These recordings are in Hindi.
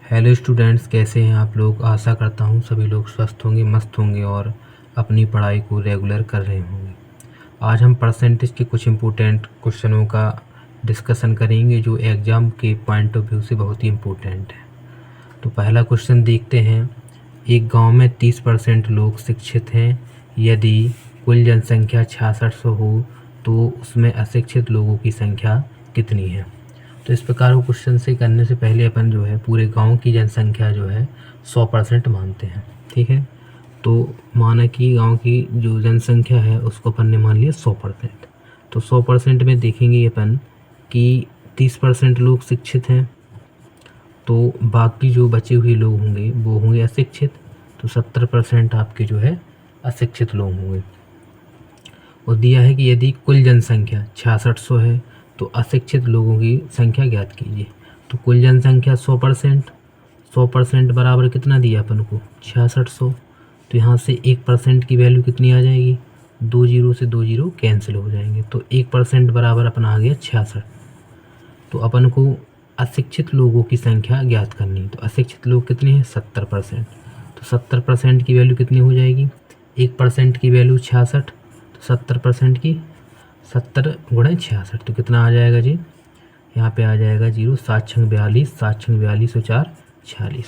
हेलो स्टूडेंट्स, कैसे हैं आप लोग। आशा करता हूँ सभी लोग स्वस्थ होंगे, मस्त होंगे और अपनी पढ़ाई को रेगुलर कर रहे होंगे। आज हम परसेंटेज के कुछ इम्पोर्टेंट क्वेश्चनों का डिस्कशन करेंगे जो एग्ज़ाम के पॉइंट ऑफ व्यू से बहुत ही इम्पोर्टेंट है। तो पहला क्वेश्चन देखते हैं। एक गांव में 30% लोग शिक्षित हैं। यदि कुल जनसंख्या 6600 हो तो उसमें अशिक्षित लोगों की संख्या कितनी है। तो इस प्रकार को क्वेश्चन से करने से पहले अपन जो है पूरे गांव की जनसंख्या जो है 100% मानते हैं। ठीक है, तो माना कि गांव की जो जनसंख्या है उसको अपन ने मान लिया 100%। तो 100% में देखेंगे अपन कि 30% लोग शिक्षित हैं, तो बाकी जो बचे हुए लोग होंगे वो होंगे अशिक्षित। तो 70% आपके जो है अशिक्षित लोग होंगे। और दिया है कि यदि कुल जनसंख्या 6600 है तो अशिक्षित लोगों की संख्या ज्ञात कीजिए। तो कुल जनसंख्या 100% बराबर कितना दिया अपन को 6600। तो यहाँ से 1% की वैल्यू कितनी आ जाएगी, 2 जीरो से 2 जीरो कैंसिल हो जाएंगे। तो 1% बराबर अपना आ गया 66। तो अपन को अशिक्षित लोगों की संख्या ज्ञात करनी है। तो अशिक्षित लोग कितने हैं 70%। तो 70% की वैल्यू कितनी हो जाएगी, 1% की वैल्यू 66। तो 70% की 70 गुणा 66 तो कितना आ जाएगा जी, यहाँ पे आ जाएगा 0, 7 छंग 42, 7 छंग 42 और 4 46।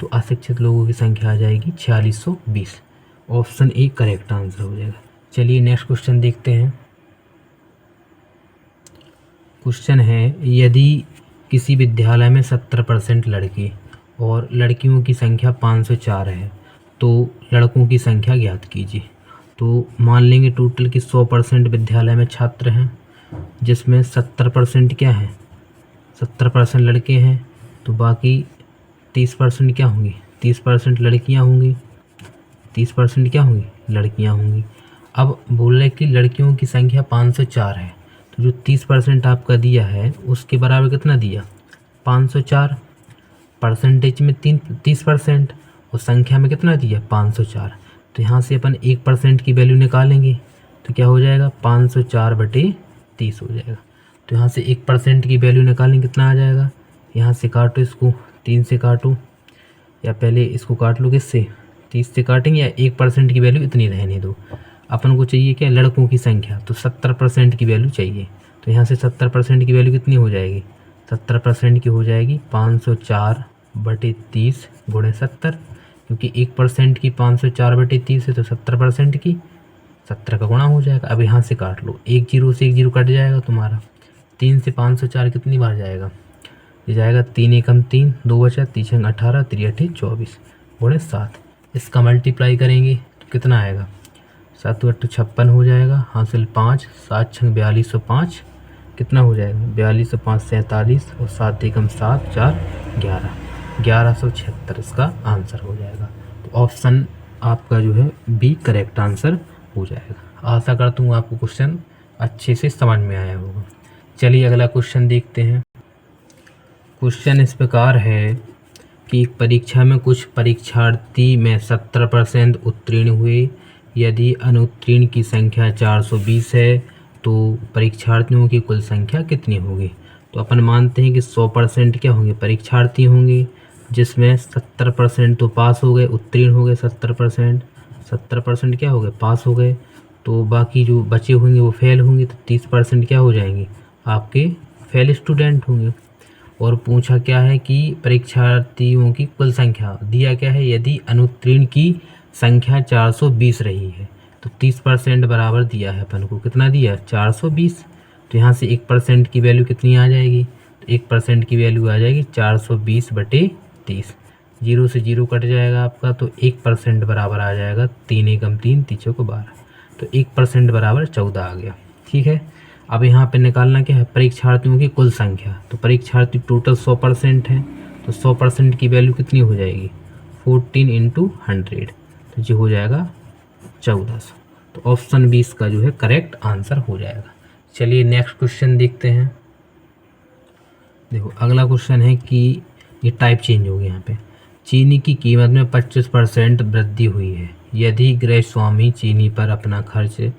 तो अशिक्षित लोगों की संख्या आ जाएगी 4620। ऑप्शन ए करेक्ट आंसर हो जाएगा। चलिए नेक्स्ट क्वेश्चन देखते हैं। क्वेश्चन है, यदि किसी विद्यालय में 70% लड़के और लड़कियों की संख्या 504 है तो लड़कों की संख्या ज्ञात कीजिए। तो मान लेंगे टोटल कि 100% विद्यालय में छात्र हैं, जिसमें 70% क्या है, 70% लड़के हैं। तो बाकी 30% क्या होंगी, 30% लड़कियां होंगी, 30% क्या होंगी, लड़कियां होंगी। अब बोल रहे कि लड़कियों की संख्या 504 है, तो जो 30% आपका दिया है उसके बराबर कितना दिया, 504। परसेंटेज में 30% और संख्या में कितना दिया 504। तो यहाँ से अपन 1% की वैल्यू निकालेंगे तो क्या हो जाएगा, 504/30 हो जाएगा। तो यहाँ से 1% की वैल्यू निकालेंगे कितना आ जाएगा, यहाँ से काटो इसको, 3 से काटो, या पहले इसको काट लो किससे, 30 से काटेंगे, या 1% की वैल्यू इतनी रहने दो। अपन को चाहिए क्या, लड़कों की संख्या, तो 70% की वैल्यू चाहिए। तो यहाँ से 70% की वैल्यू कितनी हो जाएगी, 70% की हो जाएगी 504/30 गुणे 70, क्योंकि 1% की 504/30 है तो 70% की 70 का गुणा हो जाएगा। अब यहाँ से काट लो, 1 जीरो से 1 जीरो कट जाएगा तुम्हारा। 3 से 504 कितनी बार जाएगा, ये जाएगा 3 एकम 3, 2 बचा, 3 18, 3 8 24 गुणे 7। इसका मल्टीप्लाई करेंगे तो कितना आएगा, 7 8 56 हो जाएगा, हासिल 5, 7 6 42 और 5 कितना हो जाएगा, 42 और 5 47 और 7 एकम 7 4 11, 1176 इसका आंसर हो जाएगा। तो ऑप्शन आपका जो है बी करेक्ट आंसर हो जाएगा। आशा करता हूँ आपको क्वेश्चन अच्छे से समझ में आया होगा। चलिए अगला क्वेश्चन देखते हैं। क्वेश्चन इस प्रकार है कि एक परीक्षा में कुछ परीक्षार्थी में 70% उत्तीर्ण हुए। यदि अनुत्तीर्ण की संख्या 420 है तो परीक्षार्थियों की कुल संख्या कितनी होगी। तो अपन मानते हैं कि 100% क्या होंगे, परीक्षार्थी होंगे, जिसमें 70% तो पास हो गए, उत्तीर्ण हो गए 70% क्या हो गए, पास हो गए। तो बाकी जो बचे होंगे वो फेल होंगे, तो 30% क्या हो जाएंगे, आपके फेल स्टूडेंट होंगे। और पूछा क्या है कि परीक्षार्थियों की कुल संख्या, दिया क्या है, यदि अनुत्तीर्ण की संख्या 420 रही है तो 30% बराबर दिया है अपन को, कितना दिया है 420। तो यहाँ से 1% की वैल्यू कितनी आ जाएगी, तो 1% की वैल्यू आ जाएगी 420/30, 0 से 0 कट जाएगा आपका। तो 1% बराबर आ जाएगा 3 एकम 3, 3 चौको 12, तो 1% बराबर 14 आ गया। ठीक है, अब यहाँ पे निकालना क्या है, परीक्षार्थियों की कुल संख्या। तो परीक्षार्थी टोटल 100% है, तो 100% की वैल्यू कितनी हो जाएगी, 14 × 100, तो ये हो जाएगा 1400। तो ऑप्शन 20 का जो है करेक्ट आंसर हो जाएगा। चलिए नेक्स्ट क्वेश्चन देखते हैं। देखो अगला क्वेश्चन है कि ये टाइप चेंज हो गया यहाँ पे, चीनी की कीमत में 25% वृद्धि हुई है। यदि गृह स्वामी चीनी पर अपना खर्च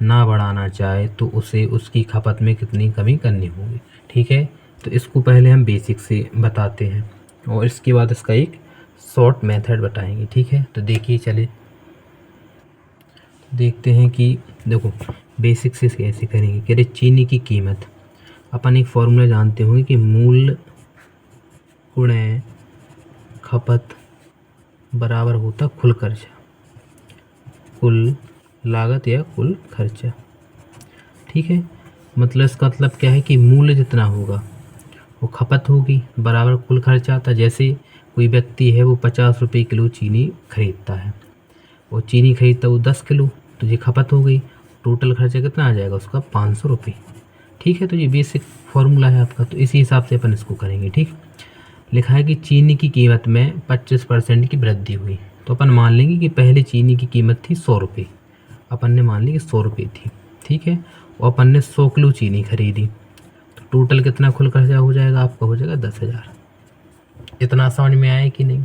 ना बढ़ाना चाहे तो उसे उसकी खपत में कितनी कमी करनी होगी। ठीक है, तो इसको पहले हम बेसिक से बताते हैं। और इसके बाद इसका एक शॉर्ट मेथड बताएंगे। ठीक है, तो देखिए चलिए देखते हैं कि देखो बेसिक से कैसे करेंगे। कह रहे चीनी की कीमत, अपन एक फॉर्मूला जानते होंगे कि मूल गुणे खपत बराबर होता कुल खर्चा, कुल लागत या कुल खर्चा। ठीक है, मतलब इसका मतलब क्या है कि मूल्य जितना होगा वो खपत होगी बराबर कुल खर्चा आता। जैसे कोई व्यक्ति है वो 50 रुपये किलो चीनी खरीदता है, वो चीनी खरीदता वो 10 किलो, तो ये खपत हो गई। टोटल खर्चा कितना आ जाएगा उसका 500 रुपये। ठीक है, तो ये बेसिक फार्मूला है आपका, तो इसी हिसाब से अपन इसको करेंगे। ठीक, लिखा है कि चीनी की कीमत में 25% की वृद्धि हुई, तो अपन मान लेंगे कि पहले चीनी की कीमत थी 100 रुपये, अपन ने मान ली कि 100 रुपये थी। ठीक है, और अपन ने 100 किलो चीनी खरीदी, तो टोटल कितना कुल खर्चा हो जाएगा आपका, हो जाएगा 10,000। इतना समझ में आया कि नहीं।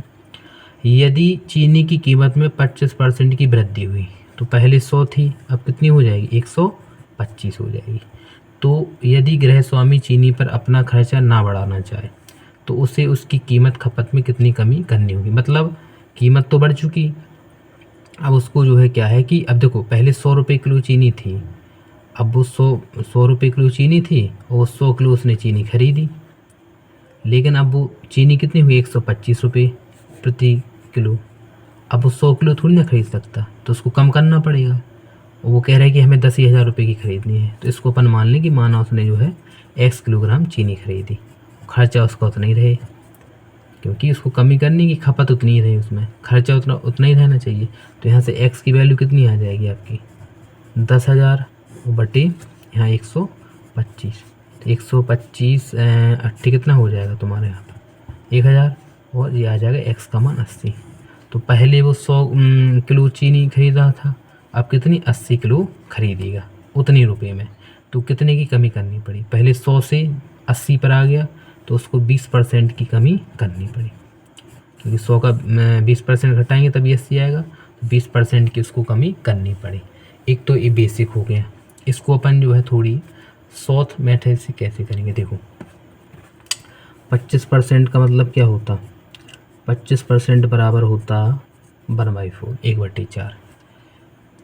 यदि चीनी की कीमत में 25% की वृद्धि हुई, तो पहले 100 थी, अब कितनी हो जाएगी 125 हो जाएगी। तो यदि गृहस्वामी चीनी पर अपना खर्चा ना बढ़ाना चाहे तो उसे उसकी कीमत खपत में कितनी कमी करनी होगी। मतलब कीमत तो बढ़ चुकी, अब उसको जो है क्या है कि अब देखो पहले 100 रुपये किलो चीनी थी, अब वो 100 रुपये किलो चीनी थी और 100 किलो उसने चीनी खरीदी, लेकिन अब वो चीनी कितनी हुई 125 रुपये प्रति किलो। अब वो 100 किलो थोड़ी ना खरीद सकता, तो उसको कम करना पड़ेगा। वो कह रहा है कि हमें 10,000 रुपये की खरीदनी है, तो इसको अपन मान लें कि माना उसने जो है x किलोग्राम चीनी खरीदी, खर्चा उसका उतना ही रहे, क्योंकि उसको कमी करनी की खपत उतनी ही रहे, उसमें खर्चा उतना ही रहना चाहिए। तो यहाँ से x की वैल्यू कितनी आ जाएगी आपकी 10,000 बटे यहाँ 125, तो 125 80 कितना हो जाएगा तुम्हारे यहाँ पर 1,000, और ये आ जाएगा x का मान 80। तो पहले वो 100 किलो चीनी खरीदा था, अब कितनी 80 किलो खरीदेगा उतनी रुपये में, तो कितने की कमी करनी पड़ी, पहले 100 से 80 पर आ गया, तो उसको 20% की कमी करनी पड़ी, क्योंकि 100 का 20% घटाएंगे तभी 80 आएगा, तो 20% की उसको कमी करनी पड़ी। एक तो ये बेसिक हो गया, इसको अपन जो है थोड़ी शॉर्ट मेथड से कैसे करेंगे। देखो 25% का मतलब क्या होता, 25% बराबर होता 1/4 1/4।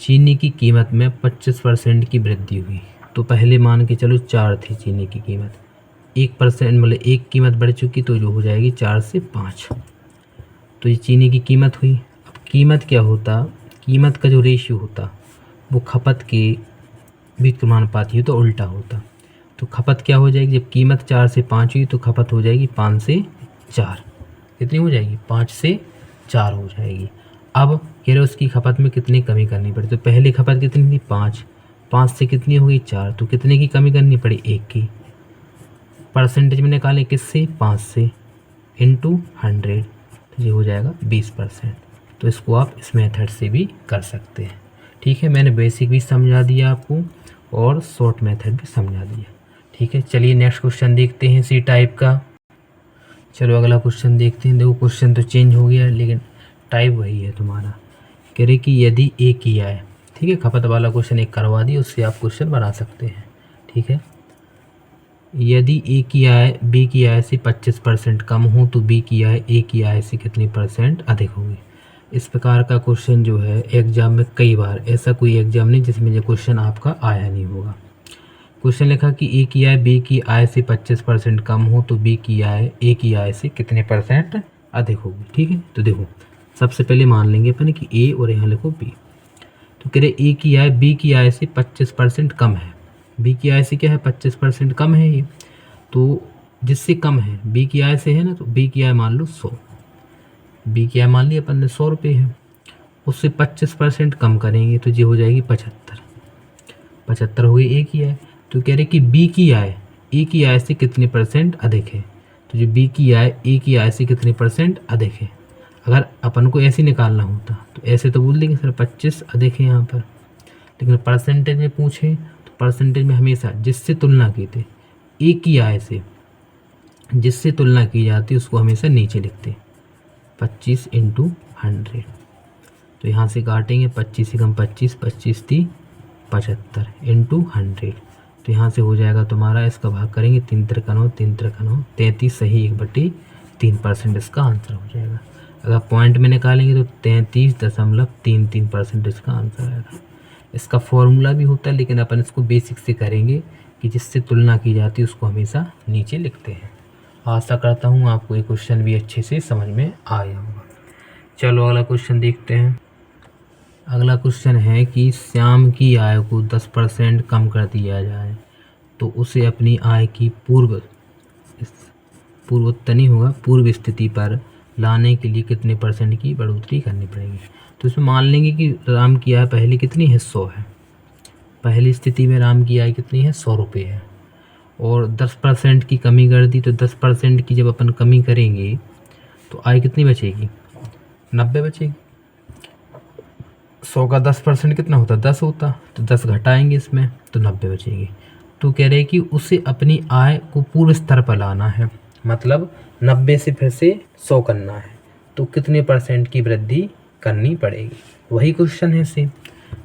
चीनी की कीमत में 25% की वृद्धि हुई, तो पहले मान के चलो 4 थी चीनी की कीमत, 1% मतलब एक कीमत बढ़ चुकी, तो जो हो जाएगी 4 से 5, तो ये चीनी की कीमत हुई। अब कीमत क्या होता, कीमत का जो रेशियो होता वो खपत के बीच समानुपाती हो, तो उल्टा होता। तो खपत क्या हो जाएगी, जब कीमत 4 से 5 हुई तो खपत हो जाएगी 5 से 4। कितनी हो जाएगी 5 से 4 हो जाएगी। अब कह रहे उसकी खपत में कितनी कमी करनी पड़ी, तो पहले खपत कितनी थी 5 से कितनी हो गई 4, तो कितने की कमी करनी पड़ी 1 की। परसेंटेज में निकालें किससे 5 से इंटू 100, तो ये हो जाएगा 20%। तो इसको आप इस मेथड से भी कर सकते हैं। ठीक है, मैंने बेसिक भी समझा दिया आपको और शॉर्ट मेथड भी समझा दिया। ठीक है, चलिए नेक्स्ट क्वेश्चन देखते हैं सी टाइप का। चलो अगला क्वेश्चन देखते हैं। देखो क्वेश्चन तो चेंज हो गया है लेकिन टाइप वही है तुम्हारा। कह रहे कि यदि ए किया है, ठीक है, खपत वाला क्वेश्चन एक करवा दिया, उससे आप क्वेश्चन बना सकते हैं। ठीक है, यदि ए की आय बी की आय से 25% कम हो तो बी की आय ए की आय से कितनी % अधिक होगी। इस प्रकार का क्वेश्चन जो है एग्जाम में कई बार, ऐसा कोई एग्जाम नहीं जिसमें ये क्वेश्चन आपका आया नहीं होगा। क्वेश्चन लिखा कि ए की आय बी की आय से 25% कम हो तो बी की आय ए की आय से कितने % अधिक होगी। ठीक है, तो देखो सबसे पहले मान लेंगे अपन कि ए और यहाँ लिखो बी। तो कह रहे ए की आय बी की आय से 25% कम है, बी की आय से क्या है 25% कम है ये, तो जिससे कम है बी की आय से है ना, तो बी की आय मान लो 100, बी की आय मान ली अपन ने 100 रुपये है, उससे 25% कम करेंगे तो ये हो जाएगी 75 हो गई ए की आय। तो कह रहे कि बी की आय ए की आय से कितने % अधिक है, तो जो बी की आय ए की आय से कितने % अधिक है। अगर अपन को ऐसे निकालना होता तो ऐसे तो बोल देंगे सर 25 अधिक है यहाँ पर, लेकिन परसेंटेज में पूछे तो परसेंटेज में हमेशा जिससे तुलना की थी ए की आय से, जिससे तुलना की जाती उसको हमेशा नीचे लिखते 25 × 100। तो यहाँ से काटेंगे 25 से कम 25, 25 × 75 × 100, तो यहाँ से हो जाएगा तुम्हारा, इसका भाग करेंगे 3 × 3 × 9 33 सही 1/4 33% इसका आंसर हो जाएगा। अगर पॉइंट में निकालेंगे तो 33.33% इसका आंसर आएगा। इसका फॉर्मूला भी होता है, लेकिन अपन इसको बेसिक से करेंगे कि जिससे तुलना की जाती है उसको हमेशा नीचे लिखते हैं। आशा करता हूँ आपको ये क्वेश्चन भी अच्छे से समझ में आया होगा। चलो अगला क्वेश्चन देखते हैं। अगला क्वेश्चन है कि श्याम की आय को 10% कम कर दिया जाए तो उसे अपनी आय की पूर्व स्थिति पर लाने के लिए कितने % की बढ़ोतरी करनी पड़ेगी। तो इसमें मान लेंगे कि राम की आय पहले कितनी है, 100 है। पहली स्थिति में राम की आय कितनी है, 100 रुपये है, और 10% की कमी कर दी। तो 10% की जब अपन कमी करेंगे तो आय कितनी बचेगी, 90 बचेगी। 100 का 10% कितना होता, 10 होता, तो 10 घटाएंगे इसमें तो 90 बचेगी। तो कह रहे हैं कि उसे अपनी आय को पूर्व स्तर पर लाना है, मतलब 90 से फिर से 100 करना है, तो कितने % की वृद्धि करनी पड़ेगी। वही क्वेश्चन है सेम,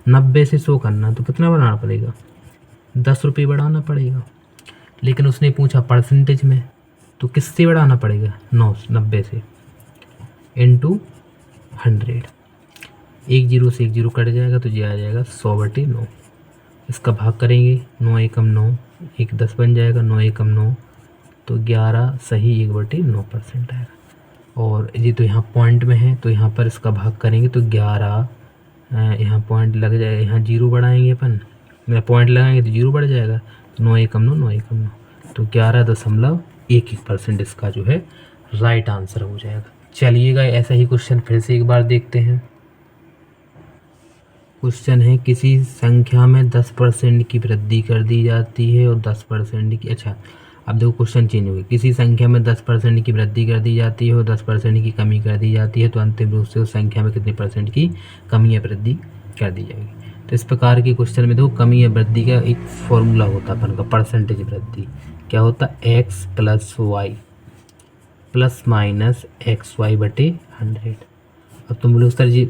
90 से 100 करना तो कितना बढ़ाना पड़ेगा, 10 रुपये बढ़ाना पड़ेगा। लेकिन उसने पूछा परसेंटेज में, तो किससे बढ़ाना पड़ेगा, 90 से इंटू 100। 1 0 से 1 0 कट जाएगा तो ये आ जाएगा 100/9। इसका भाग करेंगे, 9 एकम 9, 1 10 बन जाएगा, 9 एकम 9 तो 11 सही 1/9% आएगा। और ये तो यहाँ पॉइंट में है तो यहाँ पर इसका भाग करेंगे तो 11, यहाँ पॉइंट लग जाएगा, यहाँ 0 बढ़ाएंगे अपन, पॉइंट लगाएंगे तो 0 बढ़ जाएगा, तो 9 एकम 9, 9 एकम 9 तो 11.11% इसका जो है राइट आंसर हो जाएगा। चलिएगा ऐसा ही क्वेश्चन फिर से एक बार देखते हैं। क्वेश्चन है किसी संख्या में 10% की वृद्धि कर दी जाती है और 10% की, अच्छा अब देखो क्वेश्चन चेंज हो गया। किसी संख्या में 10% की वृद्धि कर दी जाती है और 10% की कमी कर दी जाती है, तो अंतिम रूप से उस संख्या में कितने % की कमी या वृद्धि कर दी जाएगी। तो इस प्रकार के क्वेश्चन में देखो कमी या वृद्धि का एक फॉर्मूला होता है अपन का, परसेंटेज वृद्धि क्या होता है, x + y ± xy/100। अब तुम बोलो सर जी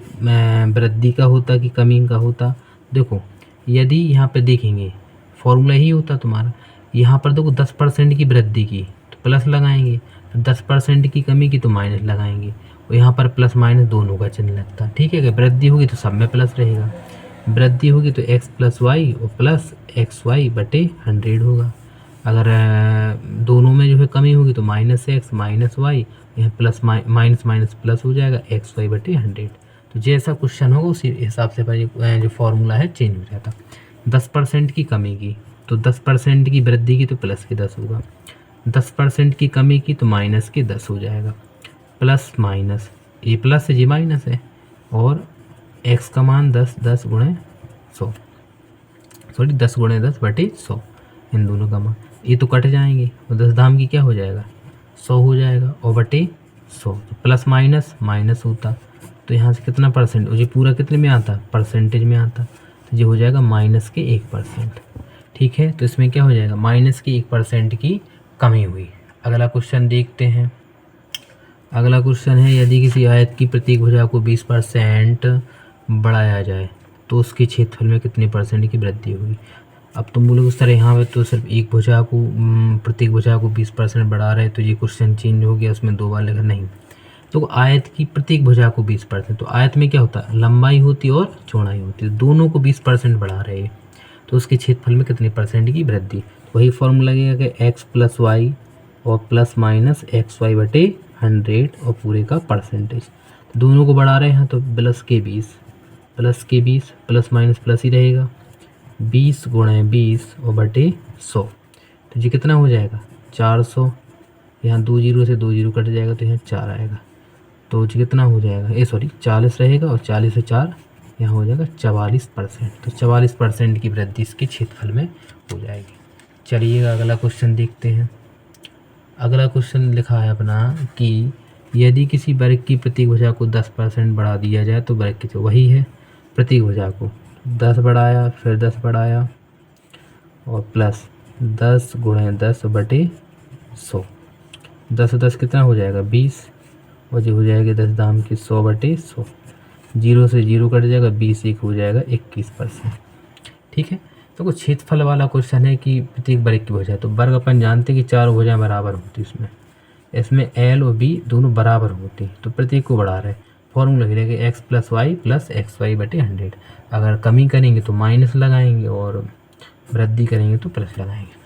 वृद्धि का होता कि कमी का होता। देखो यदि यहाँ पे देखेंगे फॉर्मूला ही होता तुम्हारा, यहाँ पर देखो 10% की वृद्धि की तो प्लस लगाएंगे, तो 10% की कमी की तो माइनस लगाएंगे, और यहाँ पर प्लस माइनस दोनों का चिन्ह लगता है। ठीक है, अगर वृद्धि होगी तो सब में प्लस रहेगा, वृद्धि होगी तो x + y और प्लस xy/100 होगा। अगर दोनों में जो है कमी होगी तो -x -y, यहाँ प्लस माइनस माइनस प्लस हो जाएगा xy/100। तो जैसा क्वेश्चन होगा उसी हिसाब से जो फॉर्मूला है चेंज हो जाता। 10% की कमी की तो 10% की वृद्धि की तो प्लस के 10 होगा, 10% की कमी की तो माइनस के 10 हो जाएगा, प्लस माइनस ये प्लस है ये माइनस है, और x का मान 10 × 10 × 100 इन दोनों का मान ये तो कट जाएंगे, और 10 धाम की क्या हो जाएगा, 100 हो जाएगा, और बटे 100 तो प्लस माइनस माइनस होता, तो यहाँ से कितना % और ये पूरा कितने में आता, परसेंटेज में आता, तो ये हो जाएगा -1%। ठीक है, तो इसमें क्या हो जाएगा, -1% की कमी हुई। अगला क्वेश्चन देखते हैं। अगला क्वेश्चन है यदि किसी आयत की प्रत्येक भुजा को 20% बढ़ाया जाए तो उसके क्षेत्रफल में कितने % की वृद्धि होगी। अब तुम बोलोगे सर यहाँ पे तो सिर्फ एक भुजा को प्रत्येक भुजा को 20% बढ़ा रहे, तो ये क्वेश्चन चेंज हो गया, उसमें 2 बार लिखा नहीं। तो आयत की प्रत्येक भुजा को 20%, तो आयत में क्या होता है, लंबाई होती है और चौड़ाई होती है, दोनों को 20% बढ़ा रहे हैं, तो उसके क्षेत्रफल में कितने % की वृद्धि। वही फॉर्मूला लगेगा कि x + y और प्लस माइनस xy/100 और पूरे का परसेंटेज, दोनों को बढ़ा रहे हैं तो प्लस के 20 प्लस माइनस प्लस ही रहेगा, 20 × 20 और बटे 100, तो ये कितना हो जाएगा 400। यहाँ 2 0 से 2 0 कट जाएगा तो यहाँ 4 आएगा, तो ये कितना हो जाएगा, 40 रहेगा, और 40 से 4 यहाँ हो जाएगा 44%। तो 44% की वृद्धि इसके क्षेत्रफल में हो जाएगी। चलिएगा अगला क्वेश्चन देखते हैं। अगला क्वेश्चन लिखा है अपना कि यदि किसी वर्ग की प्रत्येक भुजा को 10% बढ़ा दिया जाए तो वर्ग की, तो वही है प्रत्येक भुजा को 10 बढ़ाया, फिर 10 बढ़ाया, और प्लस 10 × 10/100, 10 10 कितना हो जाएगा 20, और जो हो जाएगा 10 दाम की 100/100, 0 से 0 कट जाएगा, 20 1 हो जाएगा 21%। ठीक है, तो कुछ क्षेत्रफल वाला क्वेश्चन है कि प्रत्येक वर्ग की भुजा, तो वर्ग अपन जानते हैं कि 4 भुजाएं बराबर होती है उसमें, इसमें एल और बी दोनों बराबर होते हैं, तो प्रत्येक को बढ़ा रहे हैं। फॉर्मूला लिखेंगे एक्स प्लस वाई बटे 100। अगर कमी करेंगे तो माइनस लगाएंगे और वृद्धि करेंगे तो प्लस लगाएंगे।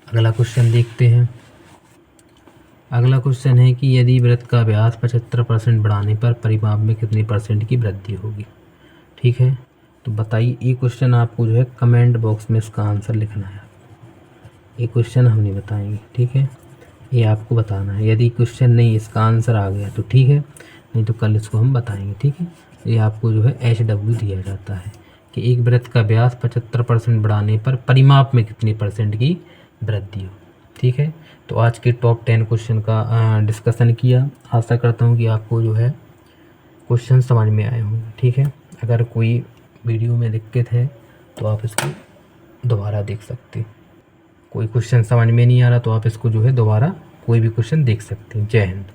अगला क्वेश्चन देखते हैं। अगला क्वेश्चन है कि यदि वृत्त का व्यास 75% बढ़ाने पर परिमाप में कितनी % की वृद्धि होगी। ठीक है, तो बताइए। ये क्वेश्चन आपको जो है कमेंट बॉक्स में इसका आंसर लिखना है। ये क्वेश्चन हम नहीं बताएंगे, ठीक है, ये आपको बताना है। यदि क्वेश्चन नहीं इसका आंसर आ गया तो ठीक है, नहीं तो कल इसको हम बताएंगे। ठीक है, ये आपको जो है HW दिया जाता है कि एक वृत्त का व्यास 75% बढ़ाने पर परिमाप में कितनी % की वृद्धि हो। ठीक है, तो आज के टॉप 10 क्वेश्चन का डिस्कशन किया। आशा करता हूँ कि आपको जो है क्वेश्चन समझ में आए होंगे। ठीक है, अगर कोई वीडियो में दिक्कत है तो आप इसको दोबारा देख सकते हैं। कोई क्वेश्चन समझ में नहीं आ रहा तो आप इसको जो है दोबारा कोई भी क्वेश्चन देख सकते हैं। जय हिंद।